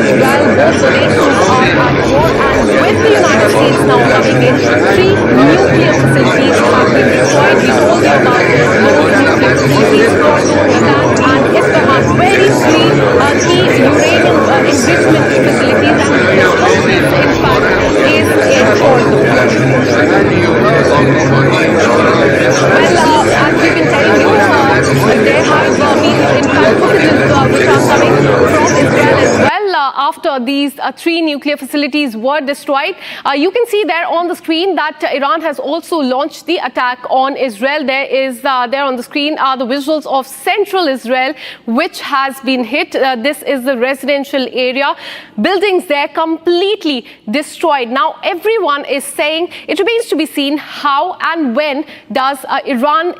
Israel. Both the nations are at war, and with the United States now coming in, 3 nuclear facilities have been destroyed. We told you about those nuclear facilities, Fordo, Natanz and Isfahan, very key uranium enrichment facilities, and the strongest, in fact, is in Fordo. Well, as we've been telling you, there have been, in fact, footages which are coming from Israel as well after these 3 nuclear facilities were destroyed. You can see there on the screen that Iran has also launched the attack on Israel. There on the screen are the visuals of central Israel, which has been hit. This is the residential area. Buildings there completely destroyed. Now, everyone is saying it remains to be seen how and when does Iran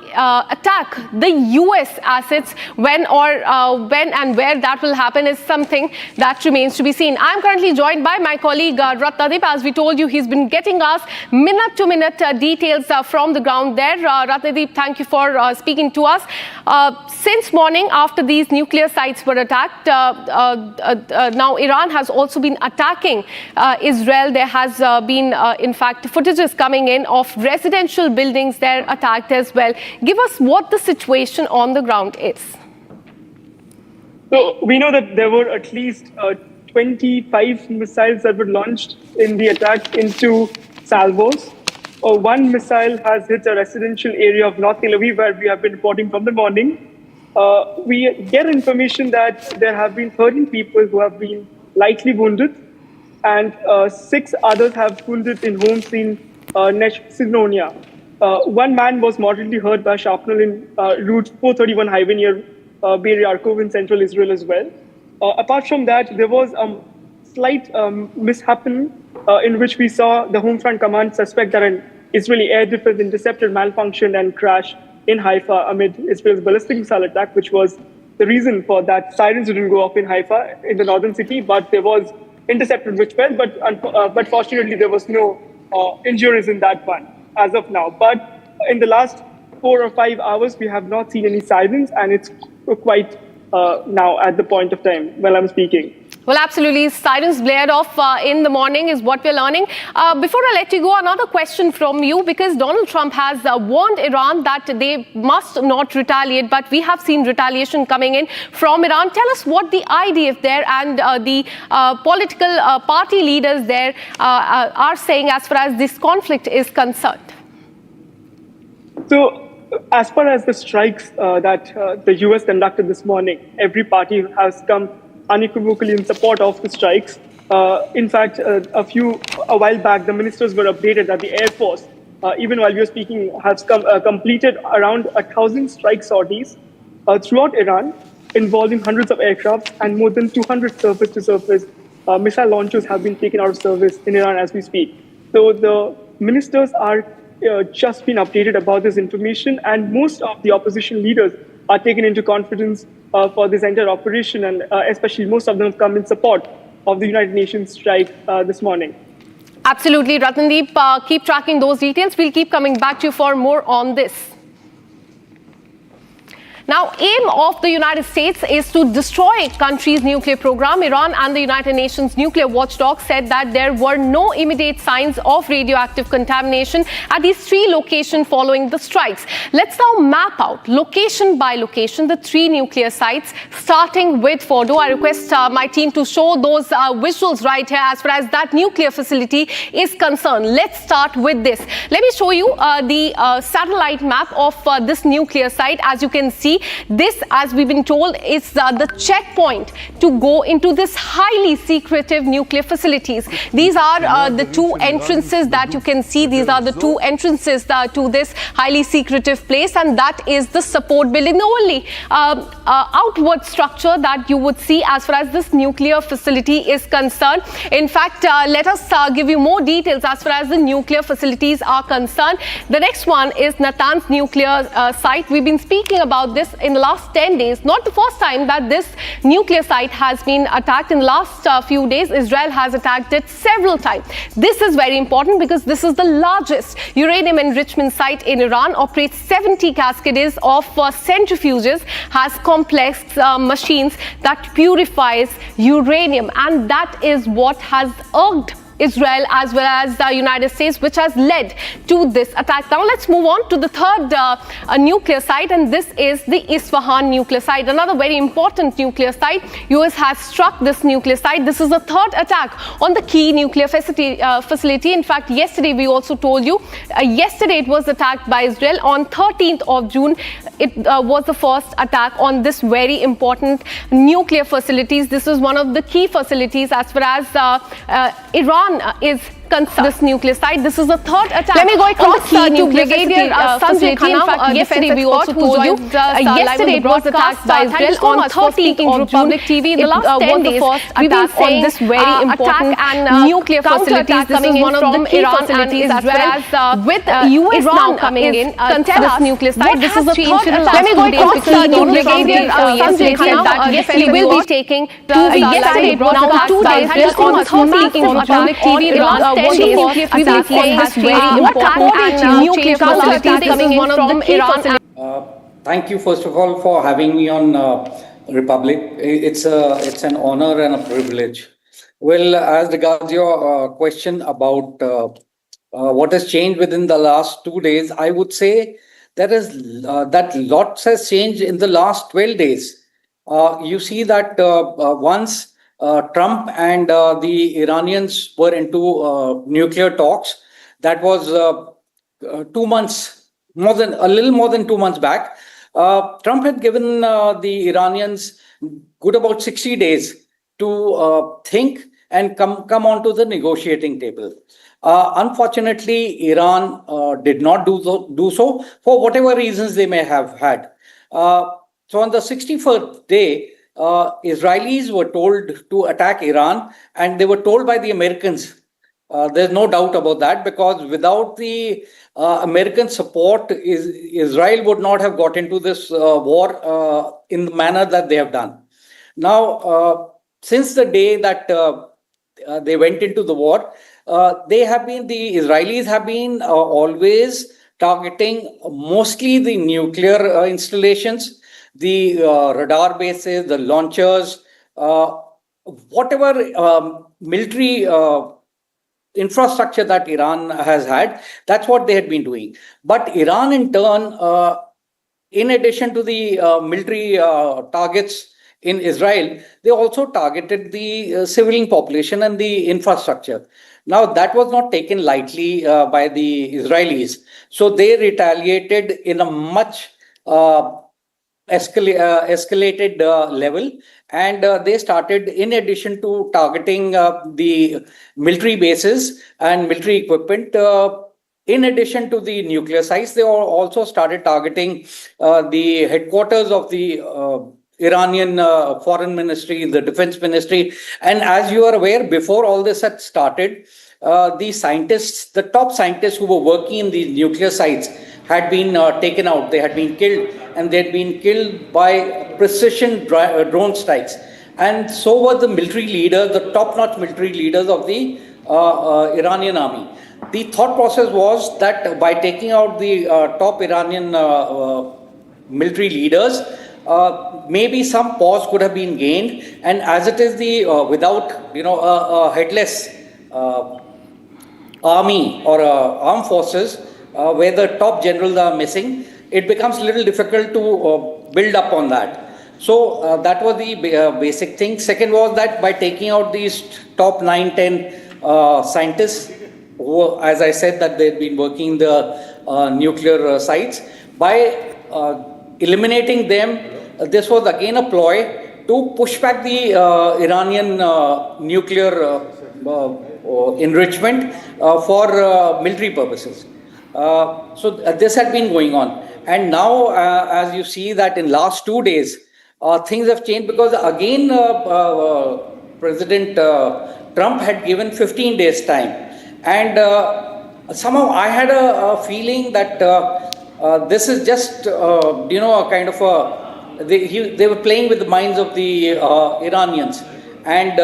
attack the US assets. When and where that will happen is something that remains to be seen. I'm currently joined by my colleague Ratnadip. As we told you, he's been getting us minute-to-minute details from the ground there. Ratnadip, thank you for speaking to us. Since morning, after these nuclear sites were attacked, now Iran has also been attacking Israel. There has been, in fact, footages coming in of residential buildings there attacked as well. Give us what the situation on the ground is. So we know that there were at least 25 missiles that were launched in the attack into salvos. One missile has hit a residential area of North Tel Aviv, where we have been reporting from the morning. We get information that there have been 13 people who have been lightly wounded, and 6 others have wounded in homes in Sidonia. One man was moderately hurt by shrapnel in Route 431 highway near Be'er Yaakov in central Israel as well. Apart from that, there was a slight mishappening in which we saw the Home Front Command suspect that an Israeli air defense interceptor malfunctioned and crashed in Haifa amid Israel's ballistic missile attack, which was the reason for that. Sirens didn't go off in Haifa, in the northern city, but there was interceptor which fell, but fortunately there was no injuries in that one as of now. But in the last 4 or 5 hours, we have not seen any sirens, and it's quite now at the point of time when I'm speaking. Well, absolutely. Sirens blared off in the morning is what we're learning. Before I let you go, another question from you, because Donald Trump has warned Iran that they must not retaliate, but we have seen retaliation coming in from Iran. Tell us what the IDF there and the political party leaders there are saying as far as this conflict is concerned. So, as far as the strikes that the US conducted this morning, every party has come unequivocally in support of the strikes. In fact, a while back, the ministers were updated that the Air Force, even while we are speaking, has completed around 1,000 strike sorties throughout Iran, involving hundreds of aircraft, and more than 200 surface-to-surface missile launchers have been taken out of service in Iran as we speak. So the ministers are just been updated about this information, and most of the opposition leaders are taken into confidence for this entire operation, and especially most of them have come in support of the United Nations strike this morning. Absolutely, Ratnadip, keep tracking those details. We'll keep coming back to you for more on this. Now, aim of the United States is to destroy country's nuclear program. Iran and the United Nations nuclear watchdog said that there were no immediate signs of radioactive contamination at these 3 locations following the strikes. Let's now map out location by location the 3 nuclear sites, starting with Fordo. I request my team to show those visuals right here as far as that nuclear facility is concerned. Let's start with this. Let me show you the satellite map of this nuclear site. As you can see, this, as we've been told, is the checkpoint to go into this highly secretive nuclear facilities. These are the 2 entrances that you can see. These are the 2 entrances to this highly secretive place, and that is the support building, the only outward structure that you would see as far as this nuclear facility is concerned. In fact, let us give you more details as far as the nuclear facilities are concerned. The next one is Natanz nuclear site. We've been speaking about this largest in the last 10 days. Not the first time that this nuclear site has been attacked. In the last few days, Israel has attacked it several times. This is very important because this is the largest uranium enrichment site in Iran, operates 70 cascades of centrifuges, has complex machines that purifies uranium, and that is what has irked Israel as well as the United States, which has led to this attack. Now let's move on to the third nuclear site, and this is the Isfahan nuclear site, another very important nuclear site. US has struck this nuclear site. This is the third attack on the key nuclear facility. In fact, yesterday we also told you, yesterday it was attacked by Israel. On 13th of June, it was the first attack on this very important nuclear facilities. This is one of the key facilities as far as Iran is concerned. This nuclear site. This is the third attack. Let me go across to Brigadier facility. In fact, yesterday we also told you. Yesterday it was attacked by Israel on 13th of June. TV. In the last 10 days, we've been saying this very important nuclear facilities. This is one of the key facilities as well as with US now coming in. Tell us, nuclear site. This is the third attack. Let me go across to Brigadier facility. Yesterday we will be taking 2 weeks. Yesterday now 2 days on 13th of June. TV. 10 days, we will say this very important and nuclear facilities coming in from Iran. Thank you, first of all, for having me on Republic. It's an honor and a privilege. Well, as regards your question about what has changed within the last 2 days, I would say that lots has changed in the last 12 days. You see that once Trump and the Iranians were into nuclear talks. That was 2 months, a little more than 2 months back. Trump had given the Iranians good about 60 days to think and come onto the negotiating table. Unfortunately, Iran did not do so for whatever reasons they may have had. So on the 61st day, Israelis were told to attack Iran, and they were told by the Americans. There's no doubt about that, because without the American support, Israel would not have got into this war in the manner that they have done. Now, since the day that they went into the war, the Israelis have been always targeting mostly the nuclear installations, the radar bases, the launchers, whatever military infrastructure that Iran has had, that's what they had been doing. But Iran, in turn, in addition to the military targets in Israel, they also targeted the civilian population and the infrastructure. Now, that was not taken lightly by the Israelis. So they retaliated in a much escalated level, and they started, in addition to targeting the military bases and military equipment, in addition to the nuclear sites, they also started targeting the headquarters of the Iranian foreign ministry, the defense ministry. And as you are aware, before all this had started, the top scientists who were working in these nuclear sites had been taken out. They had been killed, and they had been killed by precision drone strikes. And so were the military leaders, the top-notch military leaders of the Iranian army. The thought process was that by taking out the top Iranian military leaders, maybe some pause could have been gained. And as it is, without a headless army or armed forces, where the top generals are missing, it becomes a little difficult to build up on that. So that was the basic thing. Second was that by taking out these top 9-10 scientists, who, as I said, that they've been working the nuclear sites, by eliminating them, this was again a ploy to push back the Iranian nuclear enrichment for military purposes. So this had been going on. And now, as you see that in last 2 days, things have changed, because again, President Trump had given 15 days time. And somehow I had a feeling that this is just, a kind of a, they were playing with the minds of the Iranians. And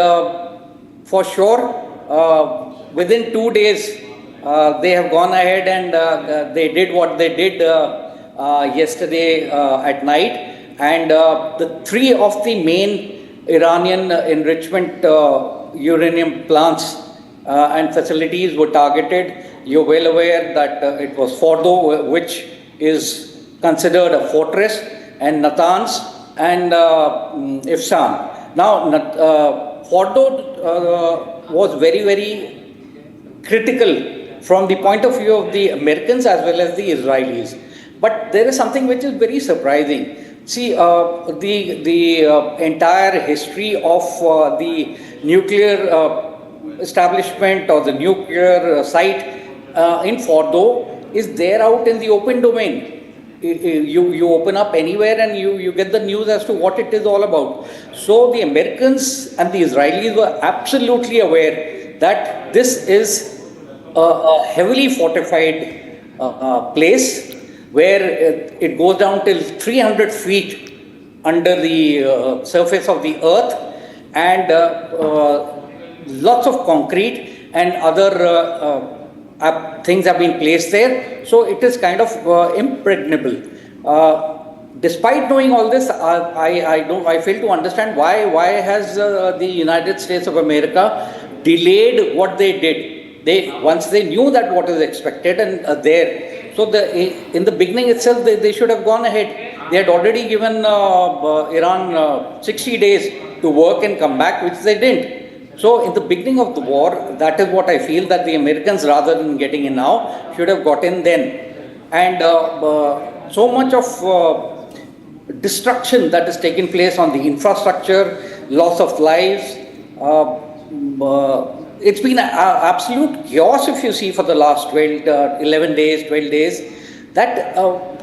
for sure, within 2 days, they have gone ahead and they did what they did yesterday at night. And the 3 of the main Iranian enrichment uranium plants and facilities were targeted. You're well aware that it was Fordo, which is considered a fortress, and Natanz and Isfahan. Now, Fordo was very, very critical from the point of view of the Americans as well as the Israelis. But there is something which is very surprising. See, the entire history of the nuclear establishment or the nuclear site in Fordo is there out in the open domain. You open up anywhere and you get the news as to what it is all about. So the Americans and the Israelis were absolutely aware that this is a heavily fortified place where it goes down till 300 feet under the surface of the earth, and lots of concrete and other things have been placed there. So it is kind of impregnable. Despite knowing all this, I fail to understand why has the United States of America delayed what they did. Once they knew that what is expected and there. So in the beginning itself, they should have gone ahead. They had already given Iran 60 days to work and come back, which they didn't. So in the beginning of the war, that is what I feel, that the Americans, rather than getting in now, should have got in then. And so much of destruction that has taken place on the infrastructure, loss of lives, it's been absolute chaos, if you see, for the last 12 days, that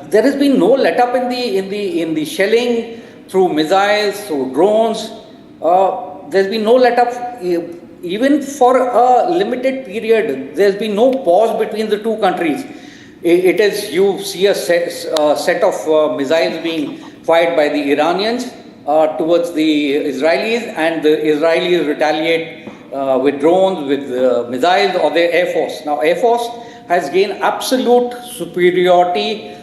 there has been no let up in the shelling through missiles, through drones. There's been no let up even for a limited period. There's been no pause between the two countries. It is, you see a set of missiles being fired by the Iranians towards the Israelis, and the Israelis retaliate with drones, with missiles, or the Air Force. Now, Air Force has gained absolute superiority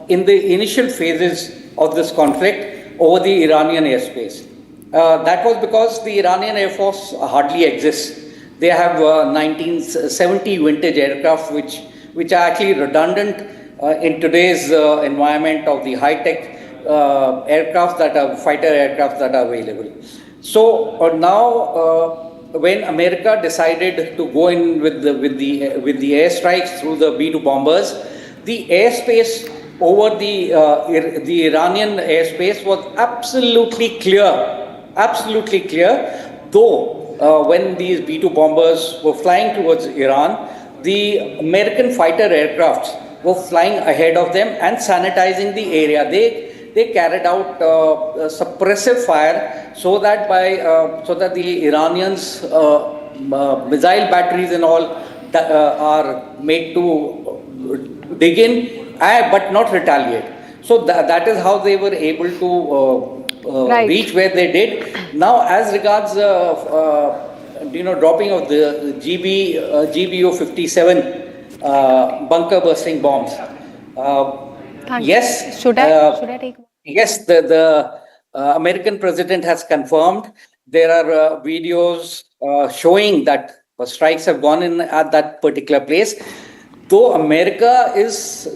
in the initial phases of this conflict over the Iranian airspace. That was because the Iranian Air Force hardly exists. They have 1970 vintage aircraft, which are actually redundant in today's environment of the high-tech aircraft that are fighter aircraft that are available. So now, when America decided to go in with the airstrikes through the B-2 bombers, the airspace over the Iranian airspace was absolutely clear. Though when these B-2 bombers were flying towards Iran, the American fighter aircrafts were flying ahead of them and sanitizing the area. They carried out suppressive fire so that the Iranians missile batteries and all are made to dig in, but not retaliate. So that is how they were able to reach where they did. Now, as regards dropping of the GBU 57 bunker bursting bombs. Yes. Should I take? Yes, the American president has confirmed. There are videos showing that strikes have gone in at that particular place. Though America is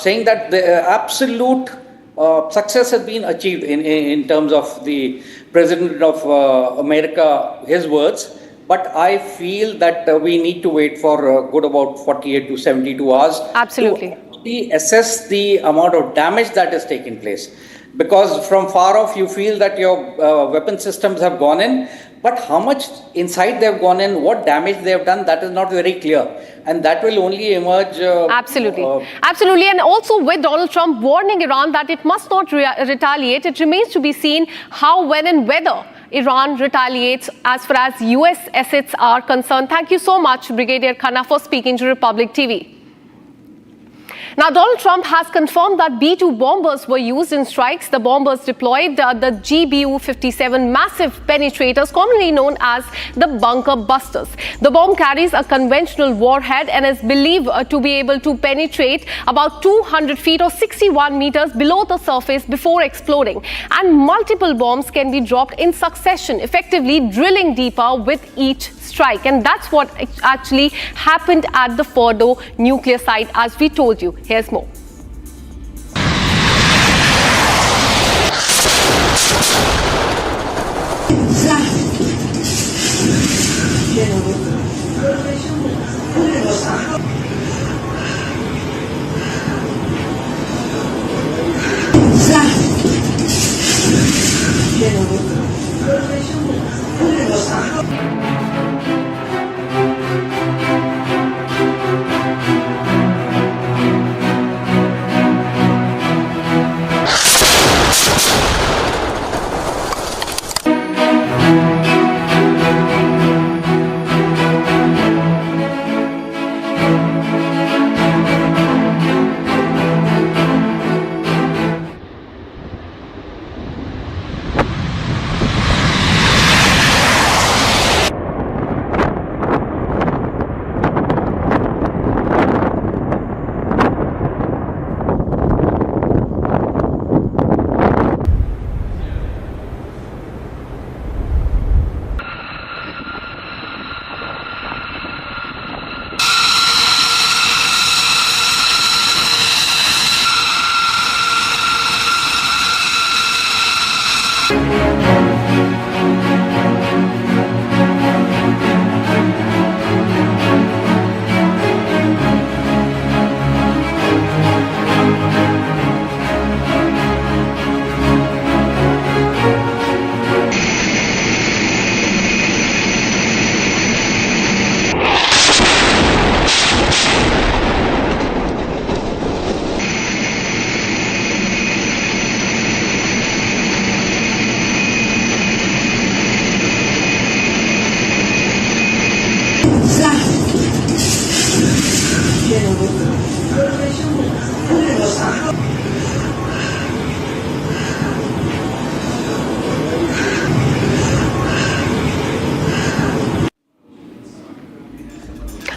saying that the absolute success has been achieved in terms of the president of America, his words. But I feel that we need to wait for a good about 48 to 72 hours. Absolutely. To assess the amount of damage that has taken place. Because from far off, you feel that your weapon systems have gone in, but how much inside they have gone in, what damage they have done, that is not very clear. And that will only emerge. Absolutely. Absolutely. And also with Donald Trump warning Iran that it must not retaliate, it remains to be seen how, when and whether Iran retaliates as far as US assets are concerned. Thank you so much, Brigadier Khanna, for speaking to Republic TV. Now, Donald Trump has confirmed that B-2 bombers were used in strikes. The bombers deployed the GBU-57 massive penetrators, commonly known as the bunker busters. The bomb carries a conventional warhead and is believed to be able to penetrate about 200 feet or 61 meters below the surface before exploding. And multiple bombs can be dropped in succession, effectively drilling deeper with each strike. And that's what actually happened at the Fordo nuclear site, as we told you. Here's more.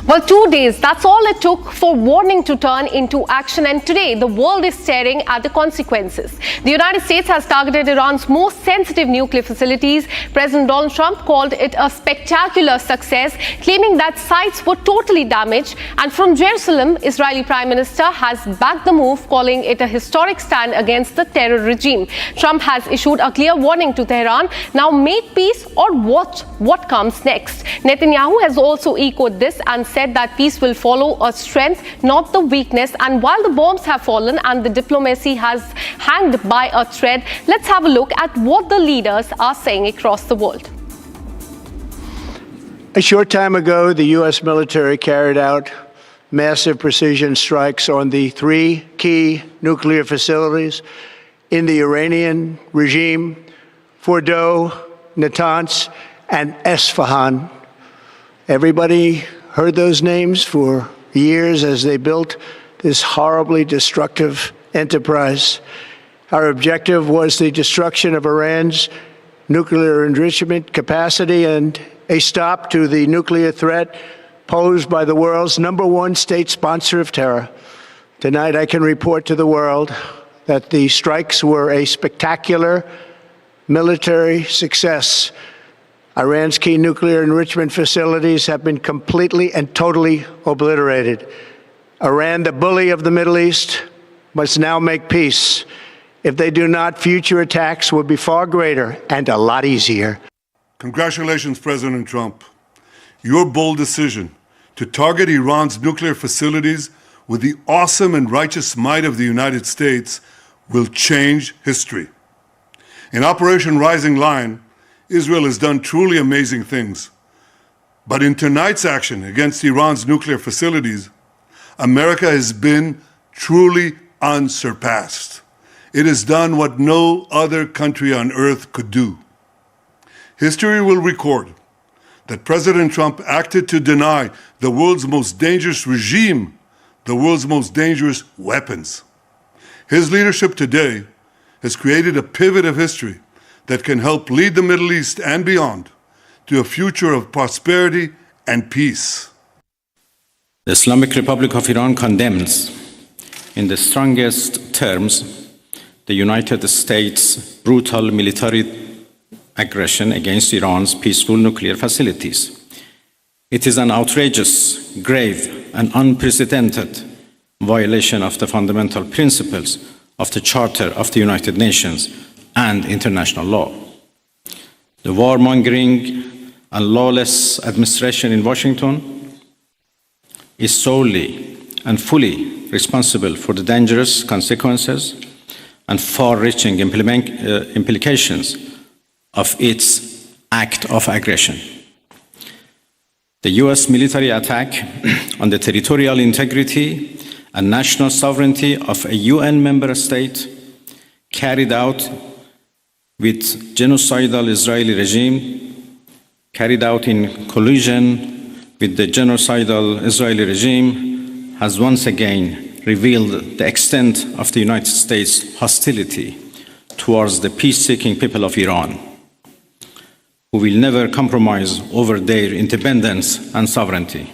Well, 2 days, that's all it took for warning to turn into action. And today, the world is staring at the consequences. The United States has targeted Iran's most sensitive nuclear facilities. President Donald Trump called it a spectacular success, claiming that sites were totally damaged. And from Jerusalem, Israeli Prime Minister has backed the move, calling it a historic stand against the terror regime. Trump has issued a clear warning to Tehran. Now make peace or watch what comes next. Netanyahu has also echoed this and said that peace will follow a strength, not the weakness. And while the bombs have fallen and the diplomacy has hanged by a thread, let's have a look at what the leaders are saying across the world. A short time ago, the U.S. military carried out massive precision strikes on the 3 key nuclear facilities in the Iranian regime: Fordo, Natanz, and Isfahan. Everybody heard those names for years as they built this horribly destructive enterprise. Our objective was the destruction of Iran's nuclear enrichment capacity and a stop to the nuclear threat posed by the world's #1 state sponsor of terror. Tonight, I can report to the world that the strikes were a spectacular military success. Iran's key nuclear enrichment facilities have been completely and totally obliterated. Iran, the bully of the Middle East, must now make peace. If they do not, future attacks will be far greater and a lot easier. Congratulations, President Trump. Your bold decision to target Iran's nuclear facilities with the awesome and righteous might of the United States will change history. In Operation Rising Lion, Israel has done truly amazing things. But in tonight's action against Iran's nuclear facilities, America has been truly unsurpassed. It has done what no other country on earth could do. History will record that President Trump acted to deny the world's most dangerous regime the world's most dangerous weapons. His leadership today has created a pivot of history that can help lead the Middle East and beyond to a future of prosperity and peace. The Islamic Republic of Iran condemns in the strongest terms the United States' brutal military aggression against Iran's peaceful nuclear facilities. It is an outrageous, grave, and unprecedented violation of the fundamental principles of the Charter of the United Nations and international law. The warmongering and lawless administration in Washington is solely and fully responsible for the dangerous consequences and far-reaching implications of its act of aggression. The US military attack on the territorial integrity and national sovereignty of a UN member state carried out with genocidal Israeli regime, carried out in collusion with the genocidal Israeli regime, has once again revealed the extent of the United States' hostility towards the peace-seeking people of Iran, who will never compromise over their independence and sovereignty.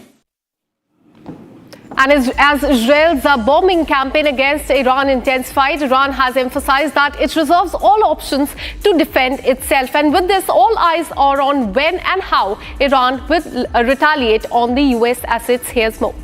And as Israel's bombing campaign against Iran intensified, Iran has emphasized that it reserves all options to defend itself. And with this, all eyes are on when and how Iran will retaliate on the US assets. Here's more.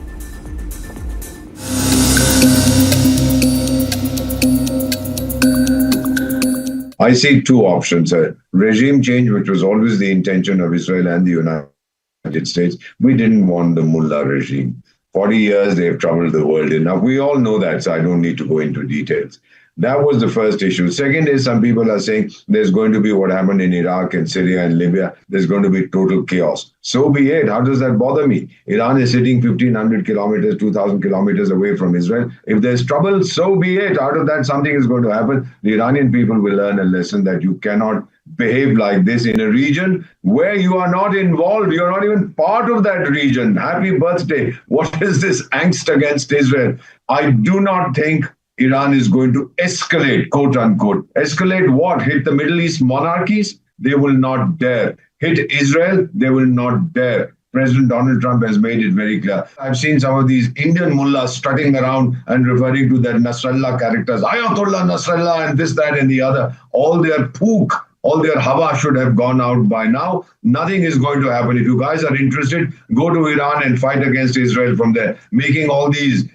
I see two options. Regime change, which was always the intention of Israel and the United States. We didn't want the mullah regime. 40 years they've troubled the world enough. We all know that, so I don't need to go into details. That was the first issue. Second is, some people are saying there's going to be what happened in Iraq and Syria and Libya. There's going to be total chaos. So be it. How does that bother me? Iran is sitting 1,500 kilometers, 2,000 kilometers away from Israel. If there's trouble, so be it. Out of that, something is going to happen. The Iranian people will learn a lesson that you cannot behave like this in a region where you are not involved. You're not even part of that region. Happy birthday. What is this angst against Israel? I do not think Iran is going to escalate, quote unquote. Escalate what? Hit the Middle East monarchies? They will not dare. Hit Israel? They will not dare. President Donald Trump has made it very clear. I've seen some of these Indian mullahs strutting around and referring to their Nasrallah characters, Ayatollah Nasrallah and this, that, and the other. All their pook, all their hawa should have gone out by now. Nothing is going to happen. If you guys are interested, go to Iran and fight against Israel from there. Making all these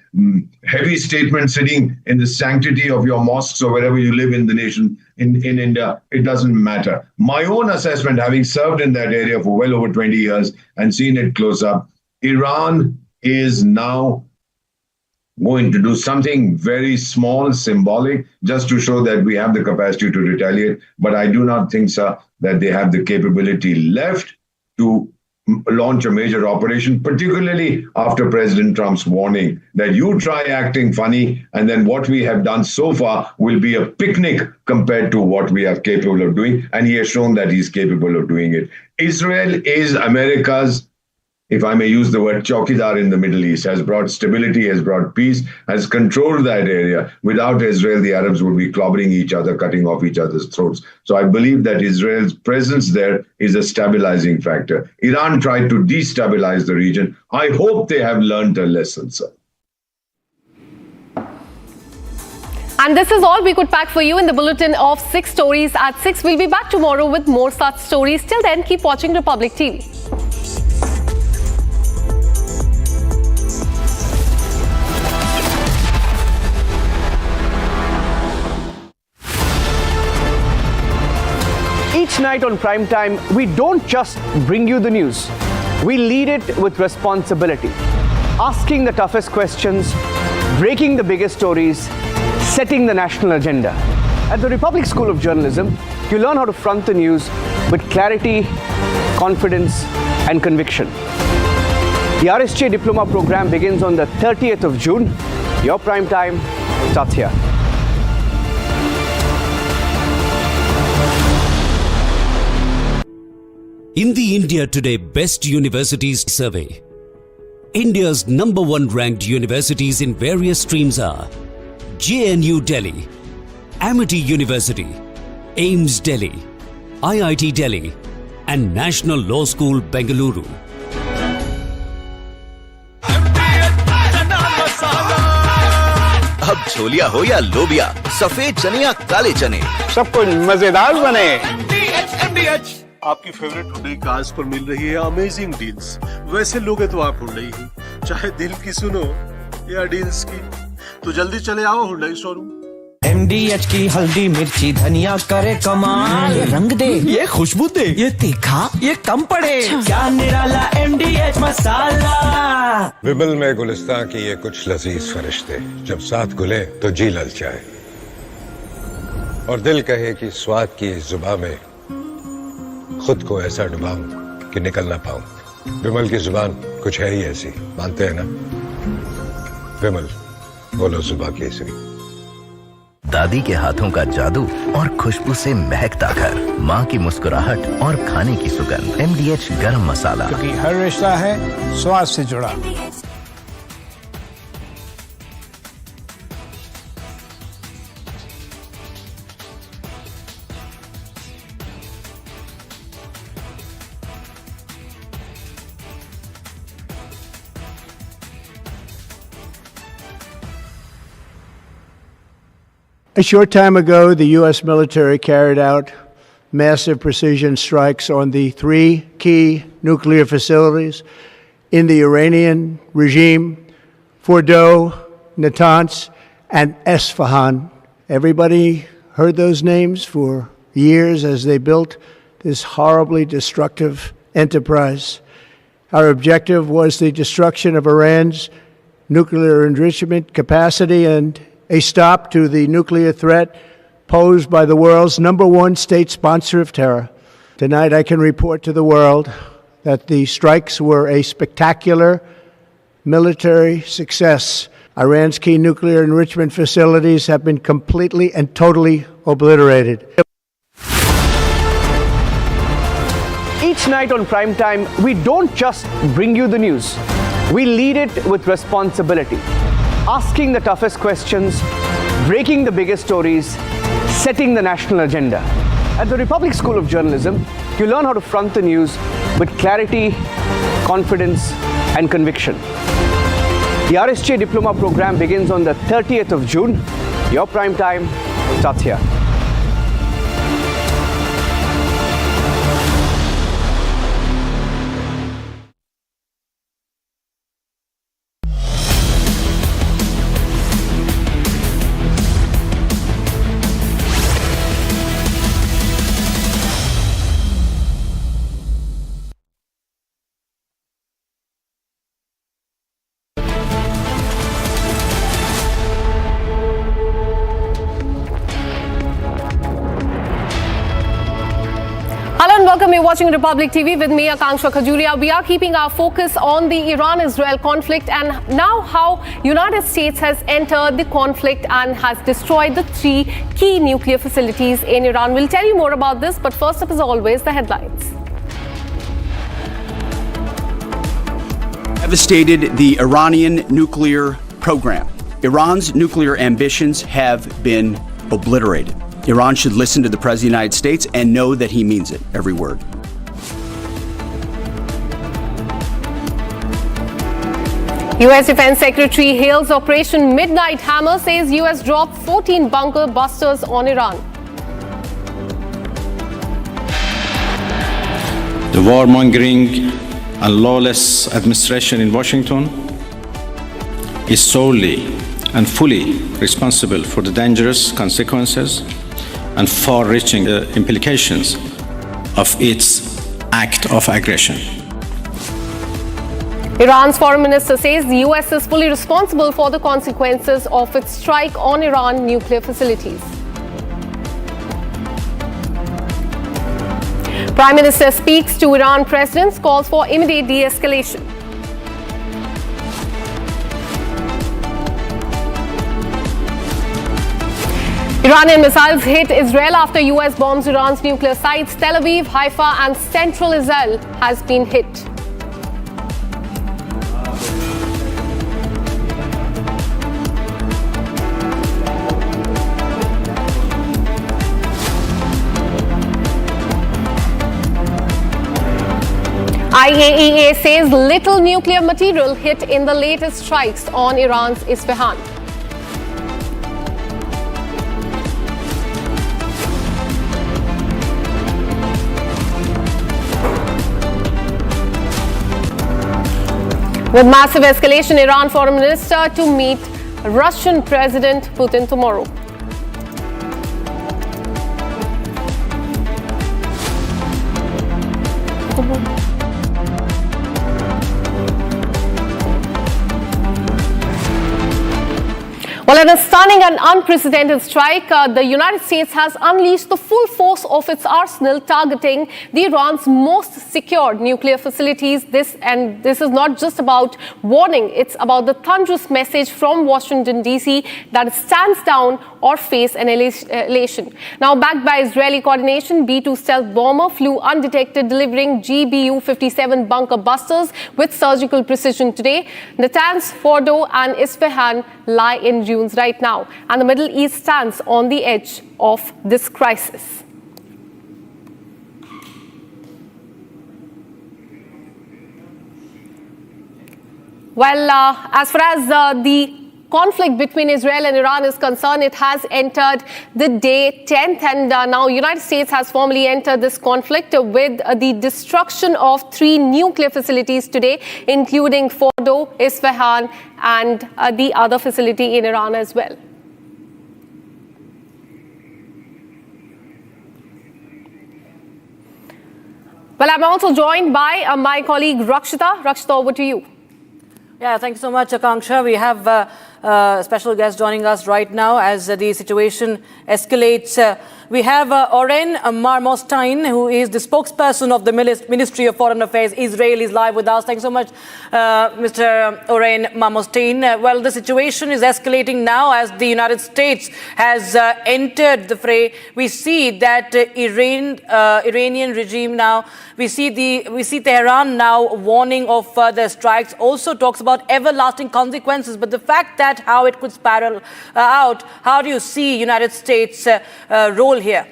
heavy statements sitting in the sanctity of your mosques or wherever you live in the nation, in India, it doesn't matter. My own assessment, having served in that area for well over 20 years and seen it close up, Iran is now going to do something very small, symbolic, just to show that we have the capacity to retaliate. But I do not think, sir, that they have the capability left to launch a major operation, particularly after President Trump's warning that you try acting funny, and then what we have done so far will be a picnic compared to what we are capable of doing. And he has shown that he's capable of doing it. Israel is America's, if I may use the word, chowkidar in the Middle East, has brought stability, has brought peace, has controlled that area. Without Israel, the Arabs would be clobbering each other, cutting off each other's throats. So I believe that Israel's presence there is a stabilizing factor. Iran tried to destabilize the region. I hope they have learned a lesson, sir. And this is all we could pack for you in the bulletin of 6 stories at 6. We'll be back tomorrow with more such stories. Till then, keep watching Republic TV. Each night on Prime Time, we don't just bring you the news. We lead it with responsibility, asking the toughest questions, breaking the biggest stories, setting the national agenda. At the Republic School of Journalism, you learn how to front the news with clarity, confidence, and conviction. The RSJ Diploma program begins on the 30th of June. Your Prime Time starts here. In the India Today Best Universities Survey, India's #1 ranked universities in various streams are JNU Delhi, Amity University, AIMS Delhi, IIT Delhi, and National Law School, Bengaluru. अब छोलिया हो या लोबिया, सफेद चने या काले चने, सब कुछ मजेदार बने। आपकी फेवरेट हुंडई कार्स पर मिल रही है अमेजिंग डील्स। वैसे लोगे तो आप हुंडई ही, चाहे दिल की सुनो या डील्स की, तो जल्दी चले आओ हुंडई शोरूम। MDH की हल्दी मिर्ची धनिया करे कमाल, ये रंग दे, ये खुशबू दे, ये तीखा, ये कम पड़े, क्या निराला MDH मसाला। विमल में गुलिस्तां की ये कुछ लजीज फरिश्ते, जब साथ घुले तो जी ललचाए और दिल कहे कि स्वाद की इस जुबान में खुद को ऐसा डुबाऊं कि निकल ना पाऊं। विमल की जुबान कुछ है ही ऐसी, मानते हैं ना? विमल, बोलो जुबान केसरी। दादी के हाथों का जादू और खुशबू से महकता घर, माँ की मुस्कुराहट और खाने की सुगंध। MDH गरम मसाला, क्योंकि हर रिश्ता है स्वाद से जुड़ा। A short time ago, the U.S. military carried out massive precision strikes on the three key nuclear facilities in the Iranian regime, Fordo, Natanz, and Isfahan. Everybody heard those names for years as they built this horribly destructive enterprise. Our objective was the destruction of Iran's nuclear enrichment capacity and a stop to the nuclear threat posed by the world's #1 state sponsor of terror. Tonight, I can report to the world that the strikes were a spectacular military success. Iran's key nuclear enrichment facilities have been completely and totally obliterated. Each night on prime time, we don't just bring you the news. We lead it with responsibility, asking the toughest questions, breaking the biggest stories, setting the national agenda. At the Republic School of Journalism, you learn how to front the news with clarity, confidence, and conviction. The RSJ Diploma program begins on the 30th of June. Your prime time starts here. Welcome, you're watching Republic TV with me, Akanksha Khajuria. We are keeping our focus on the Iran-Israel conflict and now how United States has entered the conflict and has destroyed the three key nuclear facilities in Iran. We'll tell you more about this, but first up, as always, the headlines. Devastated the Iranian nuclear program. Iran's nuclear ambitions have been obliterated. Iran should listen to the President of the United States and know that he means it, every word. U.S. Defense Secretary hails Operation Midnight Hammer, says U.S. dropped 14 bunker busters on Iran. The warmongering and lawless administration in Washington is solely and fully responsible for the dangerous consequences and far-reaching implications of its act of aggression. Iran's foreign minister says the U.S. is fully responsible for the consequences of its strike on Iran nuclear facilities. Prime Minister speaks to Iran president, calls for immediate de-escalation. Iranian missiles hit Israel after U.S. bombs Iran's nuclear sites. Tel Aviv, Haifa and central Israel has been hit. IAEA says little nuclear material hit in the latest strikes on Iran's Isfahan. With massive escalation, Iran foreign minister to meet Russian President Putin tomorrow. Well, in a stunning and unprecedented strike, the United States has unleashed the full force of its arsenal targeting the Iran's most secured nuclear facilities. This is not just about warning, it's about the thunderous message from Washington, D.C. that it stands down or face annihilation. Now, backed by Israeli coordination, B-2 stealth bomber flew undetected, delivering GBU-57 bunker busters with surgical precision today. Natanz, Fordo and Isfahan lie in ruins right now, and the Middle East stands on the edge of this crisis. Well, as far as the conflict between Israel and Iran is concerned, it has entered the day 10th, and now United States has formally entered this conflict with the destruction of 3 nuclear facilities today, including Fordo, Isfahan, and the other facility in Iran as well. Well, I'm also joined by my colleague Rakshita. Rakshita, over to you. Yeah, thank you so much, Akanksha. We have a special guest joining us right now as the situation escalates. We have Oren Marmorstein, who is the spokesperson of the Ministry of Foreign Affairs. Israel is live with us. Thanks so much, Mr. Oren Marmorstein. Well, the situation is escalating now as the United States has entered the fray. We see that Iranian regime now, we see Tehran now warning of further strikes, also talks about everlasting consequences. But the fact that how it could spiral out, how do you see United States' role here?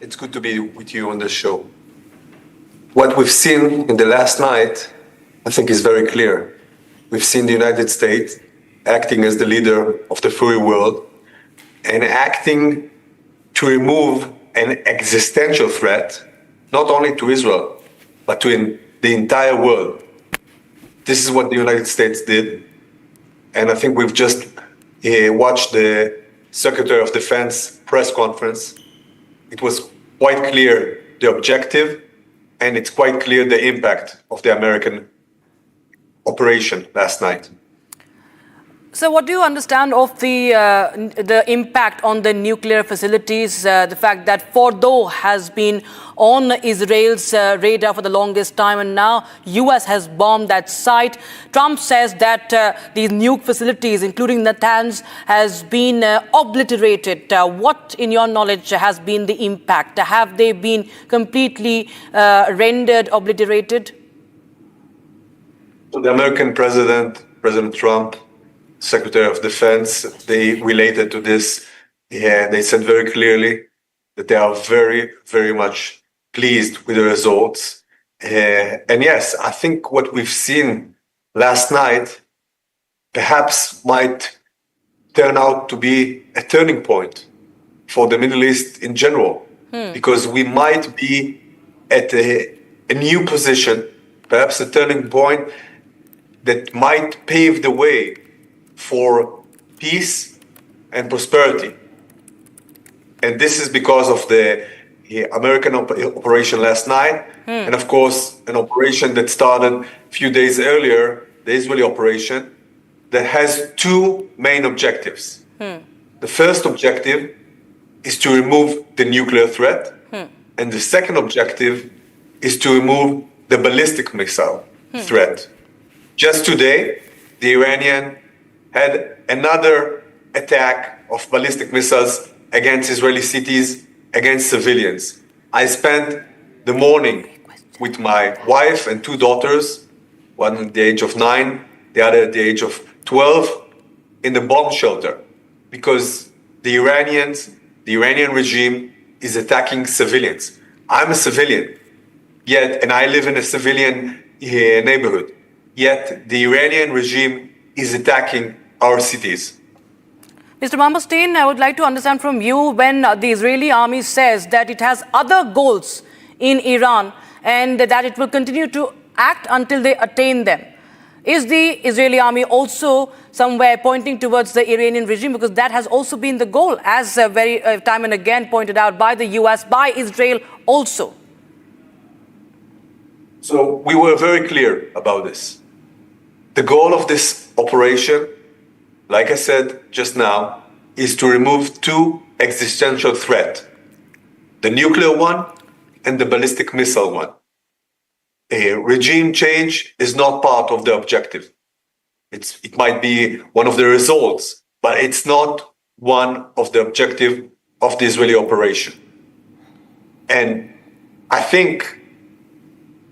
It's good to be with you on the show. What we've seen in the last night, I think, is very clear. We've seen the United States acting as the leader of the free world and acting to remove an existential threat, not only to Israel, but to the entire world. This is what the United States did. And I think we've just watched the Secretary of Defense press conference. It was quite clear the objective, and it's quite clear the impact of the American operation last night. So what do you understand of the impact on the nuclear facilities, the fact that Fordo has been on Israel's radar for the longest time, and now US has bombed that site? Trump says that these nuke facilities, including Natanz, has been obliterated. What, in your knowledge, has been the impact? Have they been completely rendered obliterated? So the American President Trump, Secretary of Defense, they related to this. Yeah, they said very clearly that they are very, very much pleased with the results. And yes, I think what we've seen last night perhaps might turn out to be a turning point for the Middle East in general, because we might be at a new position, perhaps a turning point that might pave the way for peace and prosperity. And this is because of the American operation last night, and of course an operation that started a few days earlier, the Israeli operation, that has 2 main objectives. The first objective is to remove the nuclear threat, and the second objective is to remove the ballistic missile threat. Just today, the Iranian had another attack of ballistic missiles against Israeli cities, against civilians. I spent the morning with my wife and 2 daughters, one at the age of 9, the other at the age of 12, in the bomb shelter, because the Iranian regime is attacking civilians. I'm a civilian. yet, and I live in a civilian neighborhood, yet the Iranian regime is attacking our cities. Mr. Bamberstein, I would like to understand from you, when the Israeli army says that it has other goals in Iran and that it will continue to act until they attain them. Is the Israeli army also somewhere pointing towards the Iranian regime? Because that has also been the goal, as very time and again pointed out by the US, by Israel also. So we were very clear about this. The goal of this operation, like I said just now, is to remove two existential threats, the nuclear one and the ballistic missile one. Regime change is not part of the objective. It might be one of the results, but it's not one of the objective of the Israeli operation. And I think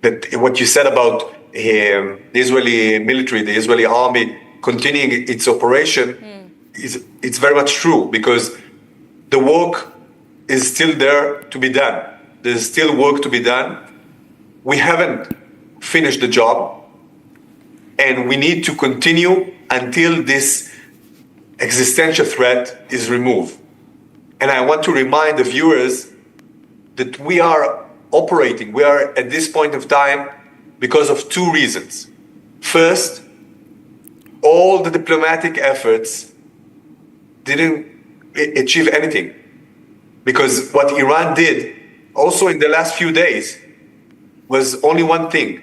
that what you said about the Israeli military, the Israeli army continuing its operation, it's very much true, because the work is still there to be done. There's still work to be done. We haven't finished the job, and we need to continue until this existential threat is removed. And I want to remind the viewers that we are at this point of time because of two reasons. First, all the diplomatic efforts didn't achieve anything, because what Iran did also in the last few days was only one thing: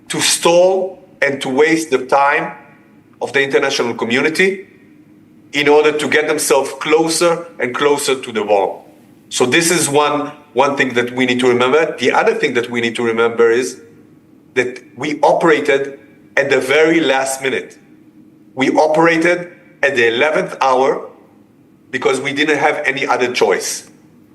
to stall and to waste the time of the international community in order to get themselves closer and closer to the bomb. So this is one thing that we need to remember. The other thing that we need to remember is that we operated at the very last minute. We operated at the 11th hour because we didn't have any other choice.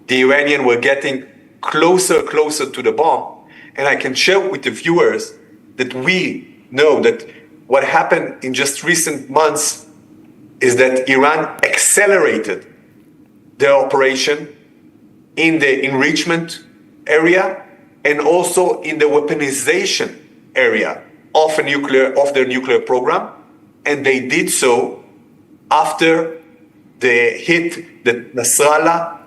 The Iranians were getting closer to the bomb. And I can share with the viewers that we know that what happened in just recent months is that Iran accelerated their operation in the enrichment area and also in the weaponization area of their nuclear program. And they did so after the hit that Nasrallah,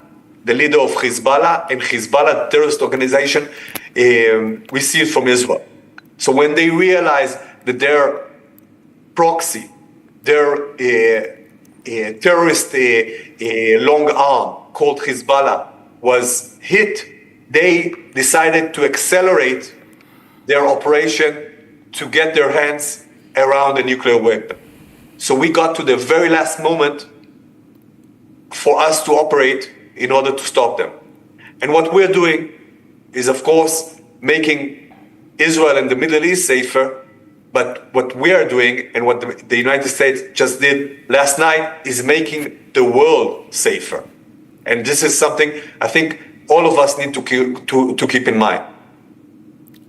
the leader of Hezbollah, and Hezbollah, the terrorist organization, received from Israel. So when they realized that their proxy, their terrorist long arm called Hezbollah was hit, they decided to accelerate their operation to get their hands around a nuclear weapon. So we got to the very last moment for us to operate in order to stop them. And what we're doing is, of course, making Israel and the Middle East safer. But what we are doing, and what the United States just did last night, is making the world safer. And this is something I think all of us need to keep in mind.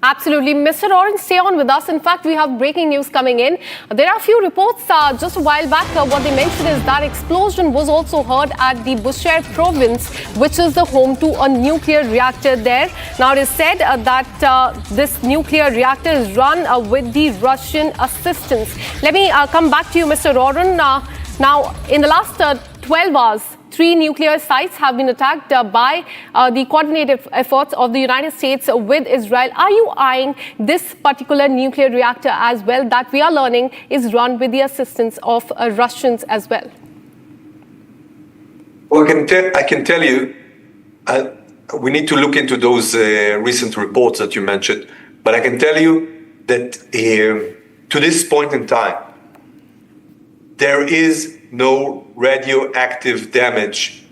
Absolutely. Mr. Oren, stay on with us. In fact, we have breaking news coming in. There are a few reports just a while back. What they mentioned is that explosion was also heard at the Bushehr province, which is the home to a nuclear reactor there. Now, it is said that this nuclear reactor is run with the Russian assistance. Let me come back to you, Mr. Oren. Now, in the last 12 hours, 3 nuclear sites have been attacked by the coordinated efforts of the United States with Israel. Are you eyeing this particular nuclear reactor as well, that we are learning is run with the assistance of Russians as well? Well, I can tell you, we need to look into those recent reports that you mentioned. But I can tell you that to this point in time, there is no radioactive damage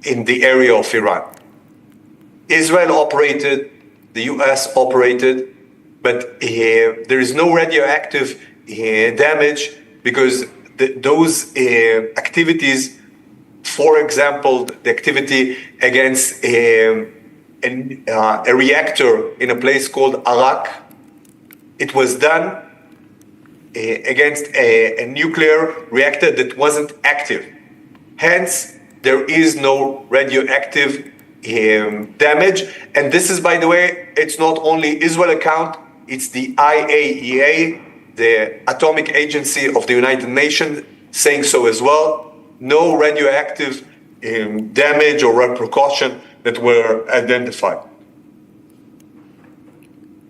in the area of Iran. Israel operated, the US operated, but there is no radioactive damage because those activities, for example, the activity against a reactor in a place called Arak, it was done against a nuclear reactor that wasn't active. Hence, there is no radioactive damage. And this is, by the way, it's not only Israel account, it's the IAEA, the Atomic Agency of the United Nations, saying so as well. No radioactive damage or repercussion that were identified.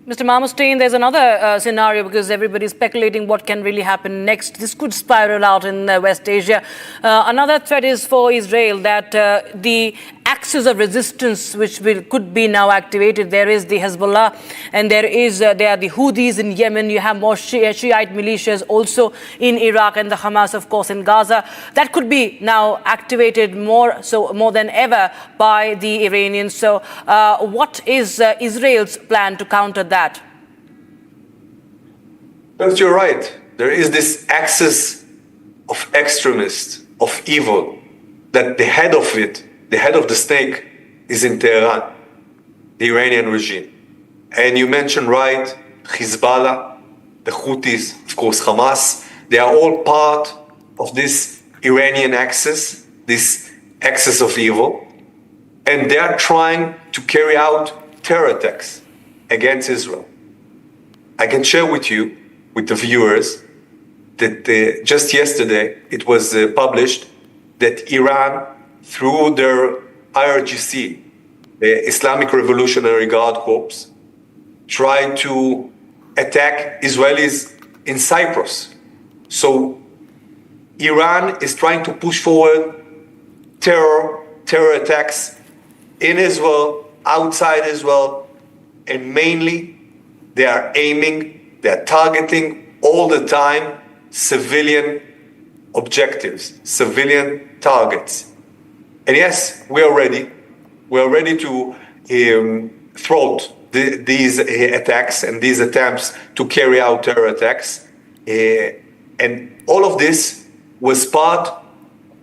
Mr. Marmorstein, there's another scenario because everybody's speculating what can really happen next. This could spiral out in West Asia. Another threat is for Israel that the axis of resistance which could be now activated. There is the Hezbollah and there are the Houthis in Yemen. You have more Shiite militias also in Iraq and the Hamas, of course, in Gaza. That could be now activated more than ever by the Iranians. So what is Israel's plan to counter that? But you're right. There is this axis of extremists, of evil, that the head of it, the head of the snake, is in Tehran, the Iranian regime. And you mentioned right, Hezbollah, the Houthis, of course, Hamas, they are all part of this Iranian axis, this axis of evil. And they are trying to carry out terror attacks against Israel. I can share with you, with the viewers, that just yesterday it was published that Iran, through their IRGC, the Islamic Revolutionary Guard Corps, tried to attack Israelis in Cyprus. So Iran is trying to push forward terror attacks in Israel, outside Israel, and mainly they are targeting all the time civilian objectives, civilian targets. And yes, we are ready. We are ready to thwart these attacks and these attempts to carry out terror attacks. And all of this was part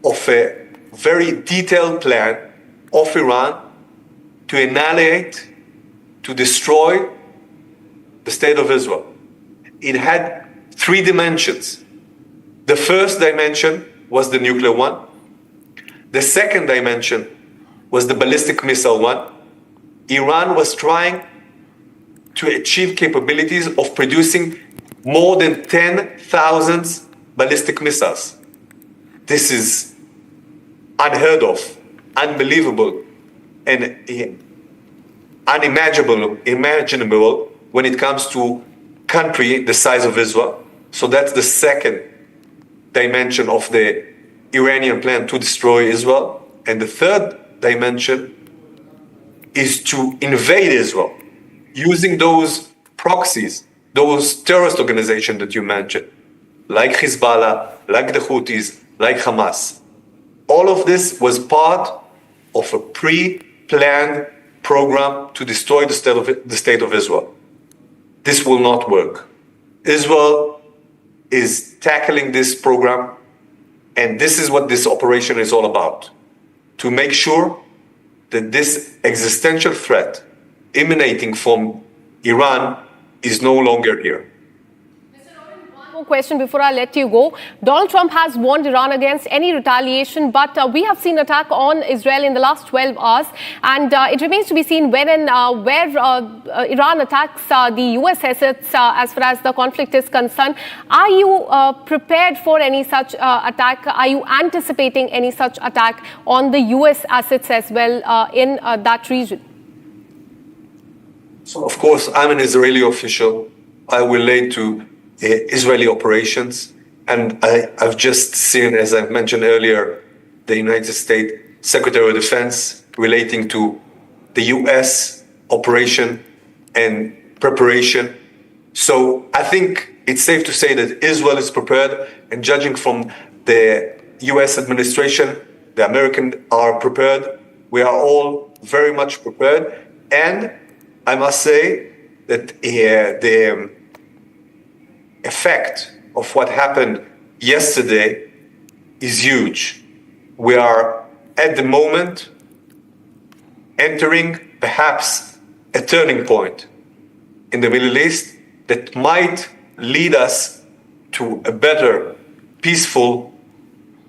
of a very detailed plan of Iran to annihilate, to destroy the state of Israel. It had three dimensions. The first dimension was the nuclear one. The second dimension was the ballistic missile one. Iran was trying to achieve capabilities of producing more than 10,000 ballistic missiles. This is unheard of, unbelievable, and unimaginable when it comes to country the size of Israel. So that's the second dimension of the Iranian plan to destroy Israel. And the third dimension is to invade Israel using those proxies, those terrorist organizations that you mentioned, like Hezbollah, like the Houthis, like Hamas. All of this was part of a pre-planned program to destroy the state of Israel. This will not work. Israel is tackling this program, and this is what this operation is all about, to make sure that this existential threat emanating from Iran is no longer here. Question before I let you go. Donald Trump has warned Iran against any retaliation, but we have seen attack on Israel in the last 12 hours, and it remains to be seen when and where Iran attacks the US assets as far as the conflict is concerned. Are you prepared for any such attack? Are you anticipating any such attack on the US assets as well in that region? So, of course, I'm an Israeli official. I relate to Israeli operations. And I've just seen, as I've mentioned earlier, the United States Secretary of Defense relating to the US operation and preparation. So I think it's safe to say that Israel is prepared, and judging from the US administration, the Americans are prepared. We are all very much prepared. And I must say that the effect of what happened yesterday is huge. We are at the moment entering perhaps a turning point in the Middle East that might lead us to a better, peaceful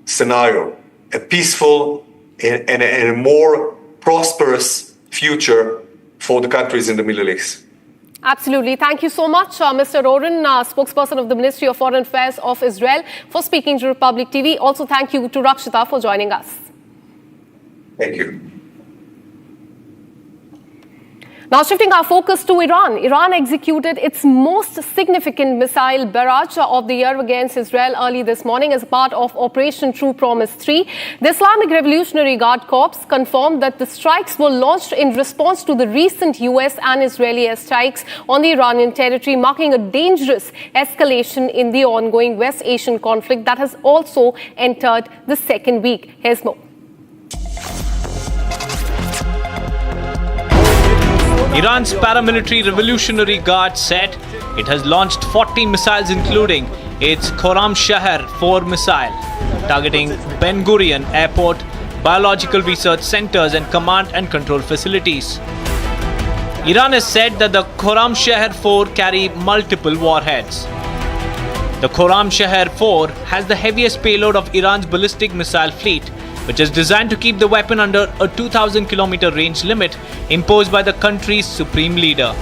scenario, a peaceful and a more prosperous future for the countries in the Middle East. Absolutely. Thank you so much, Mr. Oren, spokesperson of the Ministry of Foreign Affairs of Israel, for speaking to Republic TV. Also, thank you to Rakshita for joining us. Thank you. Now shifting our focus to Iran. Iran executed its most significant missile barrage of the year against Israel early this morning as part of Operation True Promise 3. The Islamic Revolutionary Guard Corps confirmed that the strikes were launched in response to the recent US and Israeli airstrikes on the Iranian territory, marking a dangerous escalation in the ongoing West Asian conflict that has also entered the second week. Here's more. Iran's paramilitary Revolutionary Guard said it has launched 40 missiles, including its Khorramshahr 4 missile, targeting Ben Gurion Airport, biological research centers, and command and control facilities. Iran has said that the Khorramshahr 4 carry multiple warheads. The Khorramshahr 4 has the heaviest payload of Iran's ballistic missile fleet, which is designed to keep the weapon under a 2,000-kilometer range limit imposed by the country's supreme leader.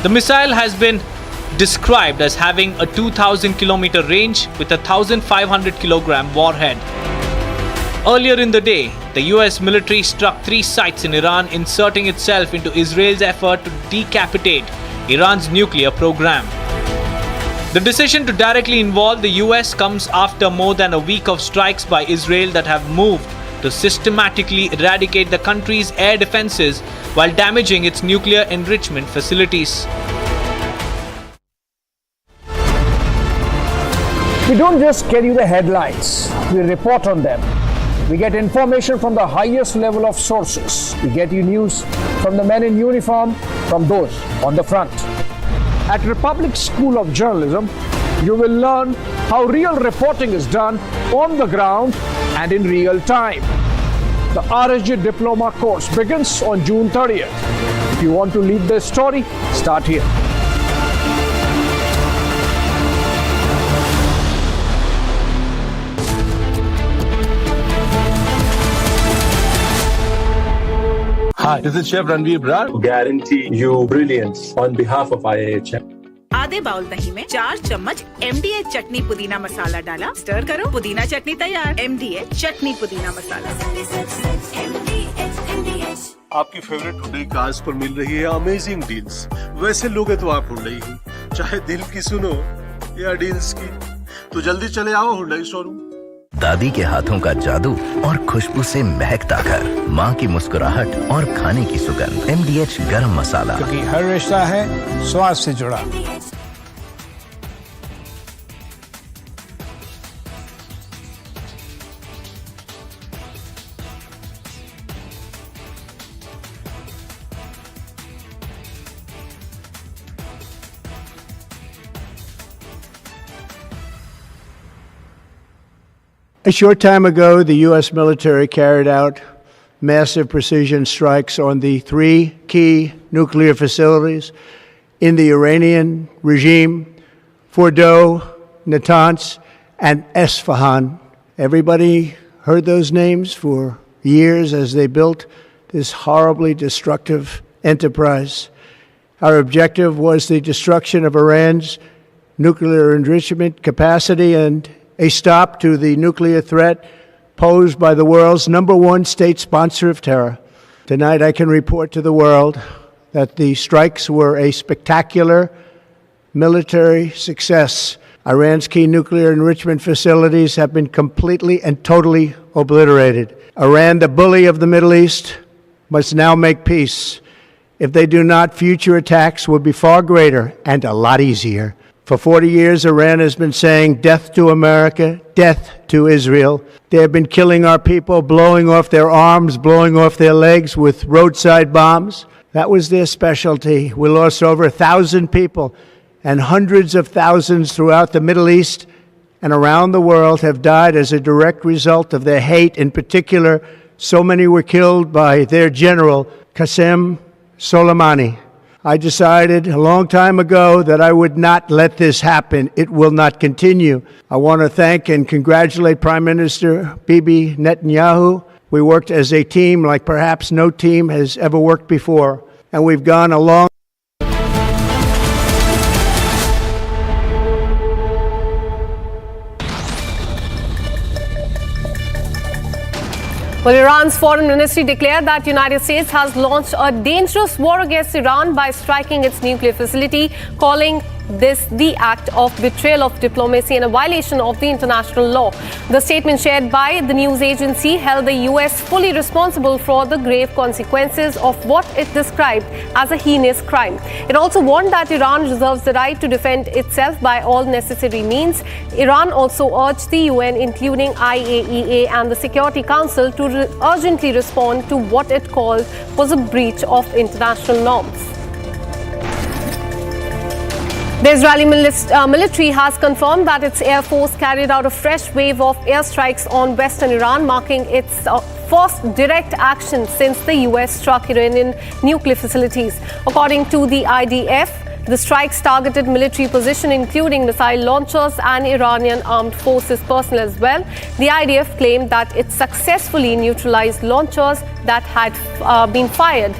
The missile has been described as having a 2,000-kilometer range with a 1,500-kilogram warhead. Earlier in the day, the US military struck 3 sites in Iran, inserting itself into Israel's effort to decapitate Iran's nuclear program. The decision to directly involve the US comes after more than a week of strikes by Israel that have moved to systematically eradicate the country's air defenses while damaging its nuclear enrichment facilities. We don't just get you the headlines, we report on them. We get information from the highest level of sources. We get you news from the men in uniform, from those on the front. At Republic School of Journalism, you will learn how real reporting is done on the ground and in real time. The RSG Diploma course begins on June 30th. If you want to lead the story, start here. Hi, this is Chef Ranveer Brar. Guarantee you brilliance on behalf of IIHM. आधे bowl दही में 4 चम्मच MDH चटनी पुदीना मसाला डाला, stir करो, पुदीना चटनी तैयार। MDH चटनी पुदीना मसाला। आपकी फेवरेट हुंडई कार्स पर मिल रही है अमेजिंग डील्स। वैसे लोगे तो आप हुंडई ही, चाहे दिल की सुनो या डील्स की, तो जल्दी चले आओ हुंडई शोरूम। दादी के हाथों का जादू और खुशबू से महकता घर, माँ की मुस्कुराहट और खाने की सुगंध। MDH गरम मसाला, क्योंकि हर रिश्ता है स्वाद से जुड़ा। A short time ago, the U.S. military carried out massive precision strikes on the 3 key nuclear facilities in the Iranian regime, Fordo, Natanz, and Isfahan. Everybody heard those names for years as they built this horribly destructive enterprise. Our objective was the destruction of Iran's nuclear enrichment capacity and a stop to the nuclear threat posed by the world's #1 state sponsor of terror. Tonight, I can report to the world that the strikes were a spectacular military success. Iran's key nuclear enrichment facilities have been completely and totally obliterated. Iran, the bully of the Middle East, must now make peace. If they do not, future attacks will be far greater and a lot easier. For 40 years, Iran has been saying death to America, death to Israel. They have been killing our people, blowing off their arms, blowing off their legs with roadside bombs. That was their specialty. We lost over 1,000 people, and hundreds of thousands throughout the Middle East and around the world have died as a direct result of their hate. In particular, so many were killed by their general, Qasem Soleimani. I decided a long time ago that I would not let this happen. It will not continue. I want to thank and congratulate Prime Minister Bibi Netanyahu We worked as a team like perhaps no team has ever worked before, and we've gone a long Well, Iran's foreign ministry declared that the United States has launched a dangerous war against Iran by striking its nuclear facility, calling this the act of betrayal of diplomacy and a violation of the international law. The statement shared by the news agency held the US fully responsible for the grave consequences of what it described as a heinous crime. It also warned that Iran reserves the right to defend itself by all necessary means. Iran also urged the UN, including IAEA and the Security Council, to urgently respond to what it called was a breach of international norms. The Israeli military has confirmed that its air force carried out a fresh wave of airstrikes on western Iran, marking its first direct action since the US struck Iranian nuclear facilities. According to the IDF, the strikes targeted military positions, including missile launchers and Iranian armed forces personnel as well. The IDF claimed that it successfully neutralized launchers that had been fired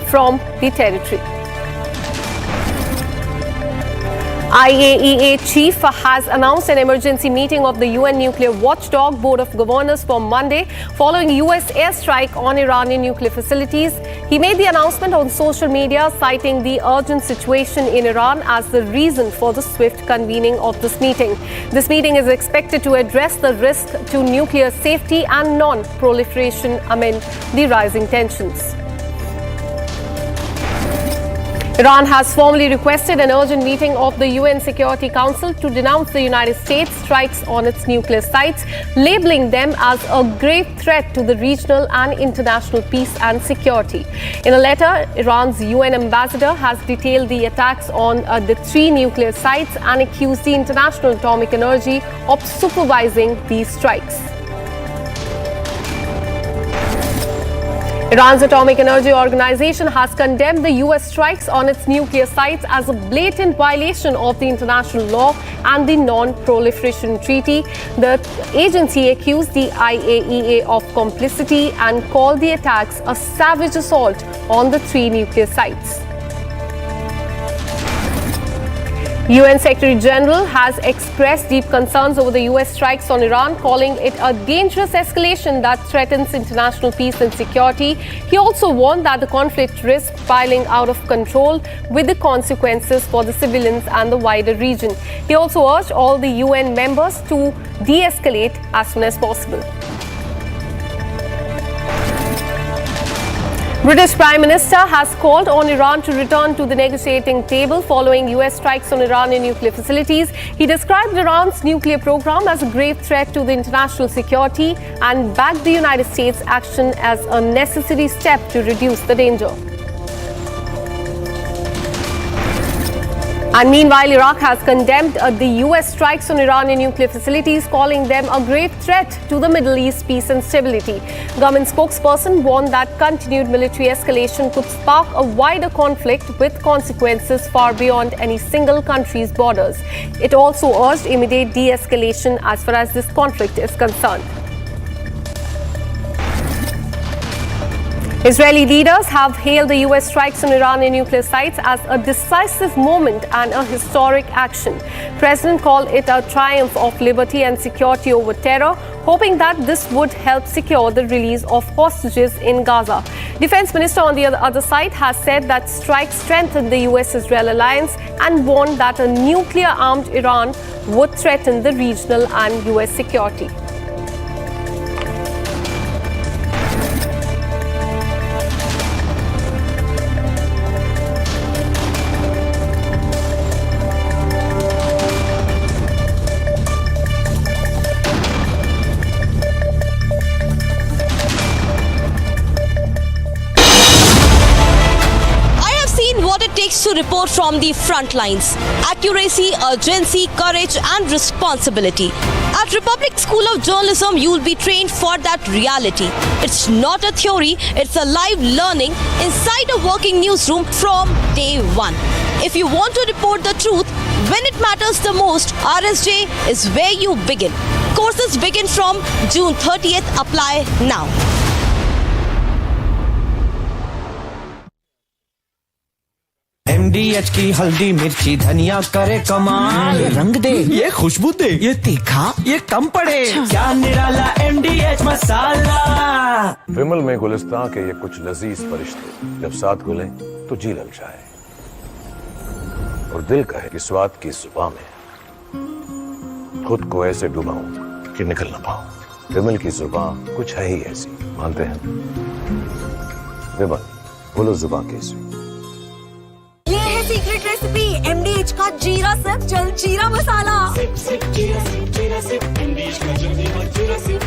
from the territory. IAEA chief has announced an emergency meeting of the UN Nuclear Watchdog Board of Governors for Monday following US airstrike on Iranian nuclear facilities. He made the announcement on social media, citing the urgent situation in Iran as the reason for the swift convening of this meeting. This meeting is expected to address the risk to nuclear safety and non-proliferation amid the rising tensions. Iran has formally requested an urgent meeting of the UN Security Council to denounce the United States strikes on its nuclear sites, labeling them as a grave threat to the regional and international peace and security. In a letter, Iran's UN ambassador has detailed the attacks on the 3 nuclear sites and accused the International Atomic Energy of supervising these strikes. Iran's Atomic Energy Organization has condemned the US strikes on its nuclear sites as a blatant violation of the international law and the Non-Proliferation Treaty. The agency accused the IAEA of complicity and called the attacks a savage assault on the 3 nuclear sites. UN Secretary General has expressed deep concerns over the US strikes on Iran, calling it a dangerous escalation that threatens international peace and security. He also warned that the conflict risks spiraling out of control with the consequences for the civilians and the wider region. He also urged all the UN members to de-escalate as soon as possible. British Prime Minister has called on Iran to return to the negotiating table following US strikes on Iranian nuclear facilities. He described Iran's nuclear program as a grave threat to the international security and backed the United States' action as a necessary step to reduce the danger. And meanwhile, Iraq has condemned the US strikes on Iranian nuclear facilities, calling them a grave threat to the Middle East peace and stability. Government spokesperson warned that continued military escalation could spark a wider conflict with consequences far beyond any single country's borders. It also urged immediate de-escalation as far as this conflict is concerned. Israeli leaders have hailed the US strikes on Iranian nuclear sites as a decisive moment and a historic action. President called it a triumph of liberty and security over terror, hoping that this would help secure the release of hostages in Gaza. Defense Minister on the other side has said that strikes strengthened the US-Israel alliance and warned that a nuclear-armed Iran would threaten the regional and US security. To report from the front lines. Accuracy, urgency, courage and responsibility. At Republic School of Journalism, you will be trained for that reality. It's not a theory, it's a live learning inside a working newsroom from day one. If you want to report the truth when it matters the most, RSJ is where you begin. Courses begin from June 30th. Apply now. MDH की हल्दी मिर्ची धनिया करे कमाल, ये रंग दे, ये खुशबू दे, ये तीखा, ये कम पड़े, क्या निराला MDH मसाला। विमल में गुलिस्तां के ये कुछ लजीज फरिश्ते जब साथ घुले तो जी ललचाए और दिल कहे कि स्वाद की जुबान में खुद को ऐसे डुबाऊं कि निकल ना पाऊं। विमल की जुबान कुछ है ही ऐसी, मानते हैं? विमल, बोलो जुबान कैसी? ये है सीक्रेट रेसिपी MDH का जीरा सिर्फ जल जीरा मसाला। सिप सिप जीरा सिप MDH का जल्दी और जीरा सिप